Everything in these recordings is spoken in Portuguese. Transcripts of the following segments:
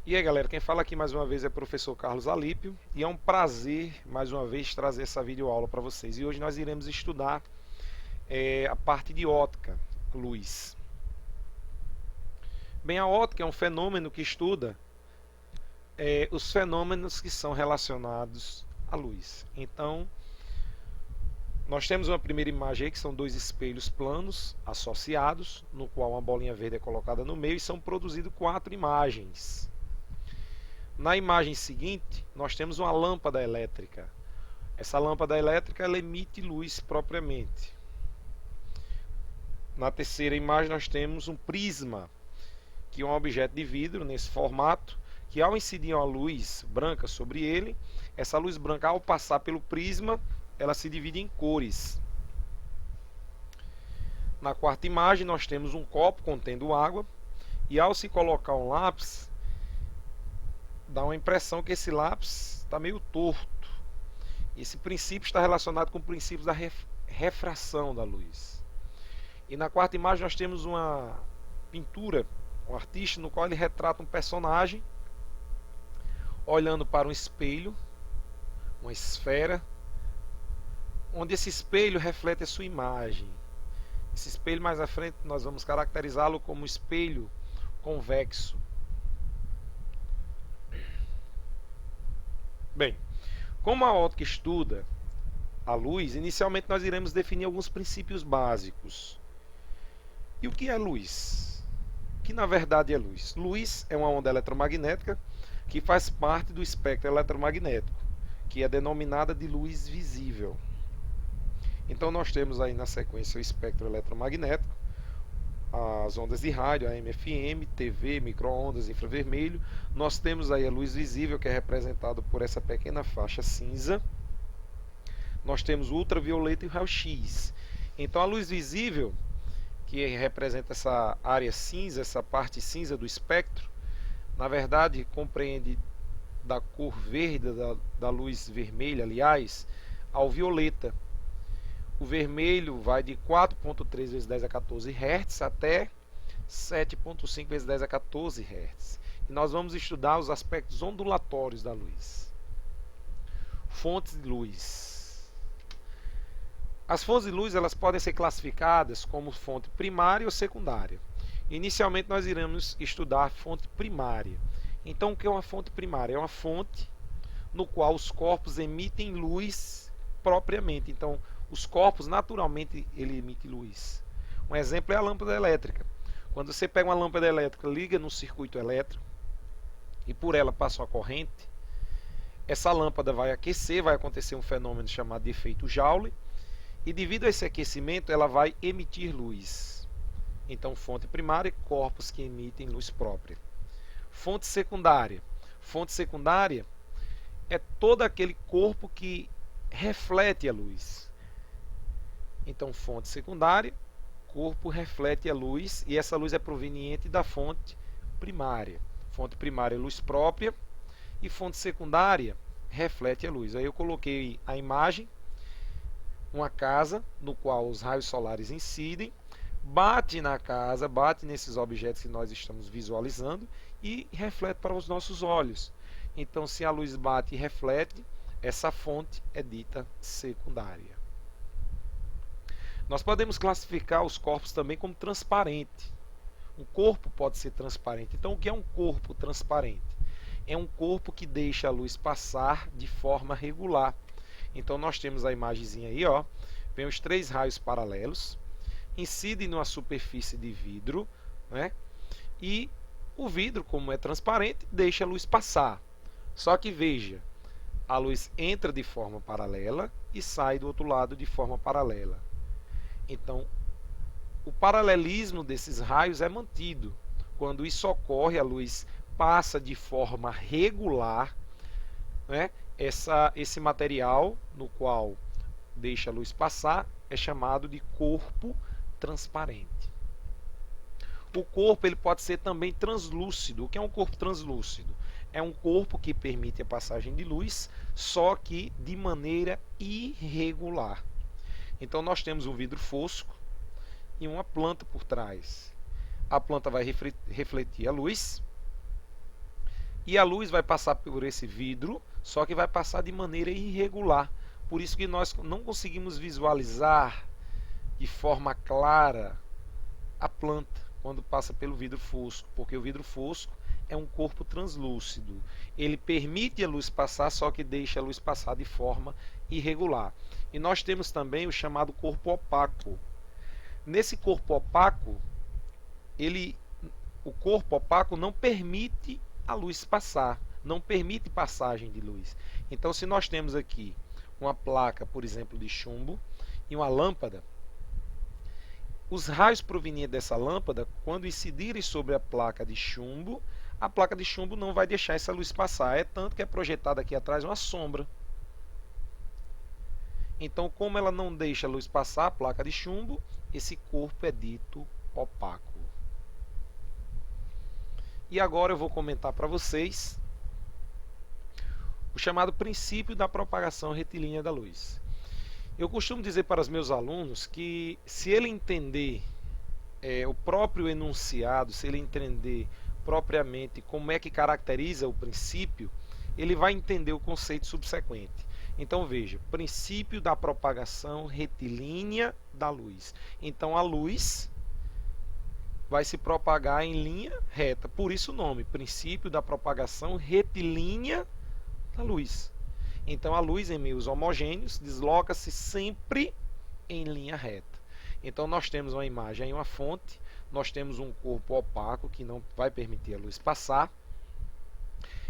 E aí galera, quem fala aqui mais uma vez é o professor Carlos Alípio e é um prazer mais uma vez trazer essa videoaula para vocês. E hoje nós iremos estudar a parte de ótica, luz. Bem, a ótica é um fenômeno que estuda os fenômenos que são relacionados à luz. Então, nós temos uma primeira imagem aí, que são dois espelhos planos associados, no qual uma bolinha verde é colocada no meio e são produzidas 4 imagens. Na imagem seguinte, nós temos uma lâmpada elétrica. Essa lâmpada elétrica ela emite luz propriamente. Na terceira imagem, nós temos um prisma, que é um objeto de vidro nesse formato, que ao incidir uma luz branca sobre ele, essa luz branca, ao passar pelo prisma, ela se divide em cores. Na quarta imagem, nós temos um copo contendo água, e ao se colocar um lápis, dá uma impressão que esse lápis está meio torto. Esse princípio está relacionado com o princípio da refração da luz. E na quarta imagem nós temos uma pintura, um artista no qual ele retrata um personagem olhando para um espelho, uma esfera, onde esse espelho reflete a sua imagem. Esse espelho mais à frente nós vamos caracterizá-lo como espelho convexo. Bem, como a ótica estuda a luz, inicialmente nós iremos definir alguns princípios básicos. E o que é luz? O que na verdade é luz? Luz é uma onda eletromagnética que faz parte do espectro eletromagnético, que é denominada de luz visível. Então nós temos aí na sequência o espectro eletromagnético, as ondas de rádio, AM, FM, TV, micro-ondas, infravermelho. Nós temos aí a luz visível, que é representada por essa pequena faixa cinza. Nós temos o ultravioleta e o raio-x. Então a luz visível, que representa essa área cinza, essa parte cinza do espectro, na verdade compreende da cor verde, da luz vermelha, aliás, ao violeta. O vermelho vai de 4.3 vezes 10 a 14 Hz até 7.5 vezes 10 a 14 Hz. E nós vamos estudar os aspectos ondulatórios da luz. Fontes de luz. As fontes de luz elas podem ser classificadas como fonte primária ou secundária. Inicialmente nós iremos estudar a fonte primária. Então o que é uma fonte primária? É uma fonte no qual os corpos emitem luz propriamente. Então os corpos naturalmente ele emite luz. Um exemplo é a lâmpada elétrica. Quando você pega uma lâmpada elétrica, liga no circuito elétrico e por ela passa uma corrente, essa lâmpada vai aquecer, vai acontecer um fenômeno chamado de efeito Joule, e devido a esse aquecimento ela vai emitir luz. Então fonte primária, corpos que emitem luz própria. Fonte secundária. Fonte secundária é todo aquele corpo que reflete a luz. Então fonte secundária, corpo reflete a luz e essa luz é proveniente da fonte primária. Fonte primária é luz própria e fonte secundária reflete a luz. Aí eu coloquei a imagem, uma casa no qual os raios solares incidem, bate na casa, bate nesses objetos que nós estamos visualizando e reflete para os nossos olhos. Então se a luz bate e reflete, essa fonte é dita secundária. Nós podemos classificar os corpos também como transparente. Um corpo pode ser transparente. Então, o que é um corpo transparente? É um corpo que deixa a luz passar de forma regular. Então, nós temos a imagenzinha aí, ó. Vem os 3 raios paralelos, incidem numa superfície de vidro, né? E o vidro, como é transparente, deixa a luz passar. Só que veja, a luz entra de forma paralela e sai do outro lado de forma paralela. Então, o paralelismo desses raios é mantido. Quando isso ocorre, a luz passa de forma regular, né? Esse material no qual deixa a luz passar é chamado de corpo transparente. O corpo ele pode ser também translúcido. O que é um corpo translúcido? É um corpo que permite a passagem de luz, só que de maneira irregular. Então nós temos um vidro fosco e uma planta por trás. A planta vai refletir a luz, E a luz vai passar por esse vidro, só que vai passar de maneira irregular. Por isso que nós não conseguimos visualizar de forma clara a planta quando passa pelo vidro fosco, porque o vidro fosco é um corpo translúcido. Ele permite a luz passar, só que deixa a luz passar de forma irregular. E nós temos também o chamado corpo opaco. Nesse corpo opaco, o corpo opaco não permite a luz passar, não permite passagem de luz. Então, se nós temos aqui uma placa, por exemplo, de chumbo e uma lâmpada, os raios provenientes dessa lâmpada, quando incidirem sobre a placa de chumbo não vai deixar essa luz passar. É tanto que é projetada aqui atrás uma sombra. Então, como ela não deixa a luz passar, a placa de chumbo, esse corpo é dito opaco. E agora eu vou comentar para vocês o chamado princípio da propagação retilínea da luz. Eu costumo dizer para os meus alunos que se ele entender o próprio enunciado, se ele entender propriamente como é que caracteriza o princípio, ele vai entender o conceito subsequente. Então veja, princípio da propagação retilínea da luz. Então a luz vai se propagar em linha reta, por isso o nome, princípio da propagação retilínea da luz. Então a luz em meios homogêneos desloca-se sempre em linha reta. Então nós temos uma imagem em uma fonte, nós temos um corpo opaco que não vai permitir a luz passar,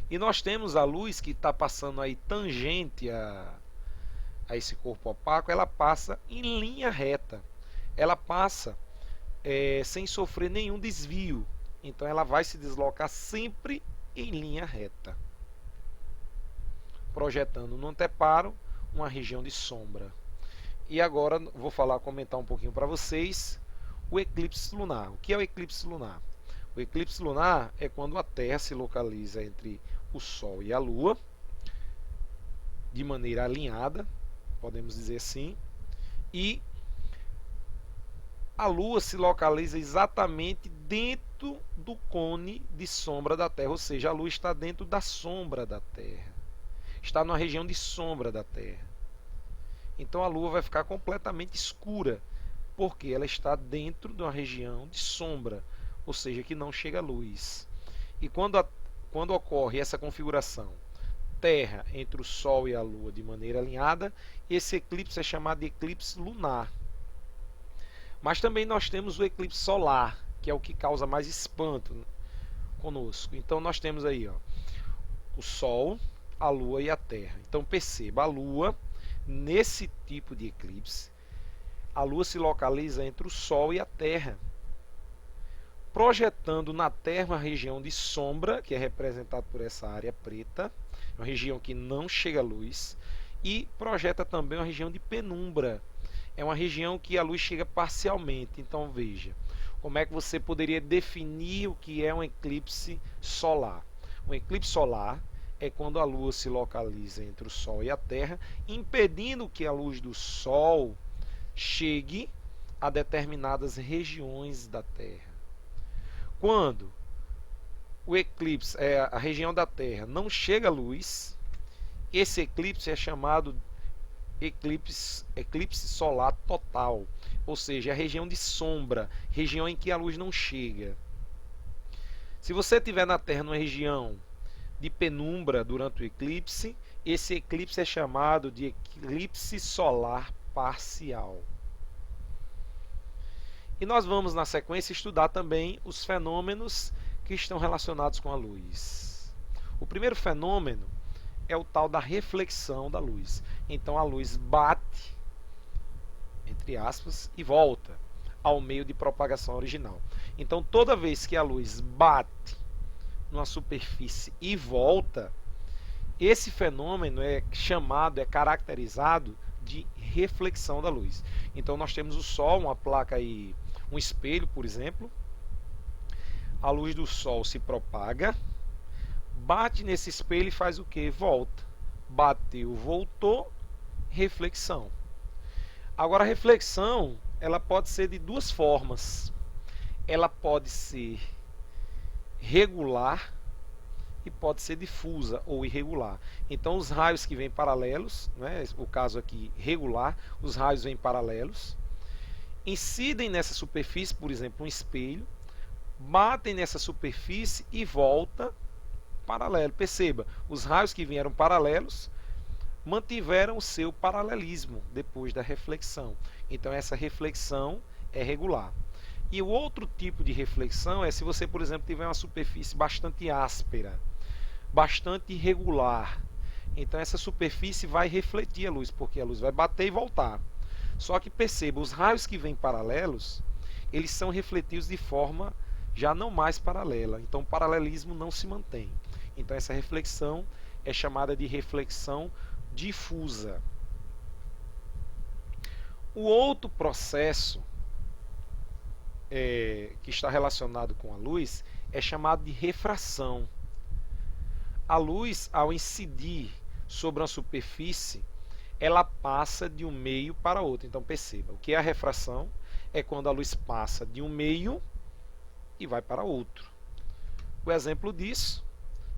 e nós temos a luz que está passando aí tangente a esse corpo opaco, ela passa em linha reta, ela passa sem sofrer nenhum desvio, então ela vai se deslocar sempre em linha reta, projetando no anteparo uma região de sombra. E agora vou comentar um pouquinho para vocês o eclipse lunar. O que é o eclipse lunar? O eclipse lunar é quando a Terra se localiza entre o Sol e a Lua, de maneira alinhada, podemos dizer assim, e a Lua se localiza exatamente dentro do cone de sombra da Terra, ou seja, a Lua está dentro da sombra da Terra, está na região de sombra da Terra. Então a Lua vai ficar completamente escura, porque ela está dentro de uma região de sombra, ou seja, que não chega luz. E quando ocorre essa configuração, Terra entre o Sol e a Lua de maneira alinhada, esse eclipse é chamado de eclipse lunar. Mas também nós temos o eclipse solar, que é o que causa mais espanto conosco. Então nós temos aí o Sol, a Lua e a Terra. Então perceba, a Lua, nesse tipo de eclipse, a Lua se localiza entre o Sol e a Terra, projetando na Terra uma região de sombra, que é representada por essa área preta, uma região que não chega a luz, e projeta também uma região de penumbra, é uma região que a luz chega parcialmente. Então veja, como é que você poderia definir o que é um eclipse solar? Um eclipse solar é quando a Lua se localiza entre o Sol e a Terra, impedindo que a luz do Sol chegue a determinadas regiões da Terra. Quando o eclipse, a região da Terra, não chega a luz, esse eclipse é chamado eclipse solar total, ou seja, a região de sombra, região em que a luz não chega. Se você estiver na Terra numa região de penumbra durante o eclipse, esse eclipse é chamado de eclipse solar parcial. E nós vamos na sequência estudar também os fenômenos que estão relacionados com a luz. O primeiro fenômeno é o tal da reflexão da luz. Então a luz bate, entre aspas, e volta ao meio de propagação original. Então toda vez que a luz bate numa superfície e volta, esse fenômeno é caracterizado de reflexão da luz. Então nós temos o Sol, uma placa aí, um espelho, por exemplo. A luz do Sol se propaga, bate nesse espelho e faz o que? Volta. Bateu, voltou, reflexão. Agora a reflexão, ela pode ser de duas formas. Ela pode ser regular e pode ser difusa ou irregular. Então os raios que vêm paralelos, né, o caso aqui regular, os raios vêm paralelos, incidem nessa superfície, por exemplo, um espelho, batem nessa superfície e volta paralelo. Perceba, os raios que vieram paralelos mantiveram o seu paralelismo depois da reflexão. Então essa reflexão é regular. E o outro tipo de reflexão é se você, por exemplo, tiver uma superfície bastante áspera, bastante irregular. Então essa superfície vai refletir a luz, porque a luz vai bater e voltar. Só que perceba, os raios que vêm paralelos, eles são refletidos de forma já não mais paralela. Então o paralelismo não se mantém. Então essa reflexão é chamada de reflexão difusa. O outro processo que está relacionado com a luz é chamado de refração. A luz, ao incidir sobre uma superfície, ela passa de um meio para outro. Então perceba, o que é a refração? É quando a luz passa de um meio e vai para outro. O exemplo disso,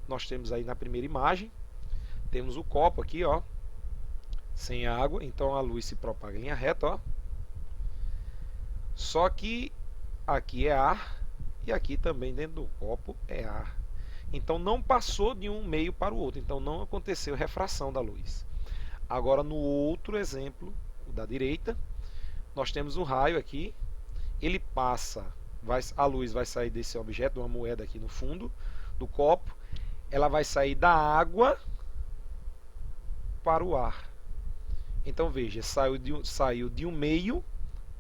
nós temos aí na primeira imagem, temos o copo aqui, ó, sem água, então a luz se propaga em linha reta, ó. Só que aqui é ar e aqui também dentro do copo é ar. Então não passou de um meio para o outro, então não aconteceu refração da luz. Agora no outro exemplo, o da direita, nós temos um raio aqui, ele passa, a luz vai sair desse objeto, uma moeda aqui no fundo do copo, ela vai sair da água para o ar. Então veja, saiu de um meio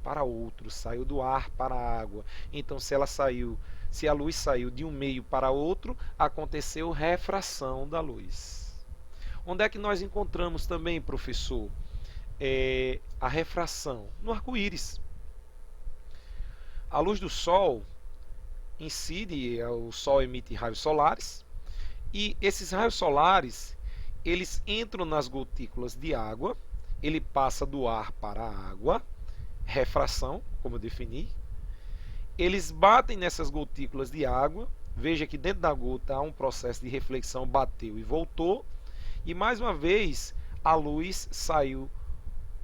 para outro, saiu do ar para a água. Então se a luz saiu de um meio para outro, aconteceu refração da luz. Onde é que nós encontramos também, professor, a refração? No arco-íris. A luz do Sol incide, o Sol emite raios solares, e esses raios solares, eles entram nas gotículas de água, ele passa do ar para a água, refração, como eu defini, eles batem nessas gotículas de água, veja que dentro da gota há um processo de reflexão, bateu e voltou, e mais uma vez a luz saiu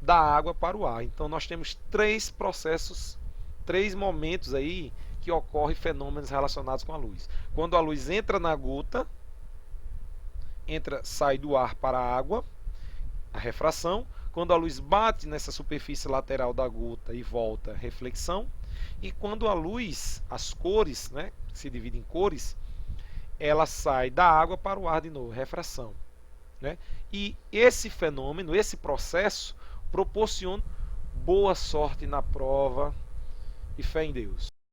da água para o ar. Então nós temos três processos, três momentos aí que ocorrem fenômenos relacionados com a luz. Quando a luz entra na gota, sai do ar para a água, a refração. Quando a luz bate nessa superfície lateral da gota e volta, reflexão. E quando a luz, as cores, né, se divide em cores, ela sai da água para o ar de novo, refração, né? E esse fenômeno, esse processo, proporciona boa sorte na prova e fé em Deus.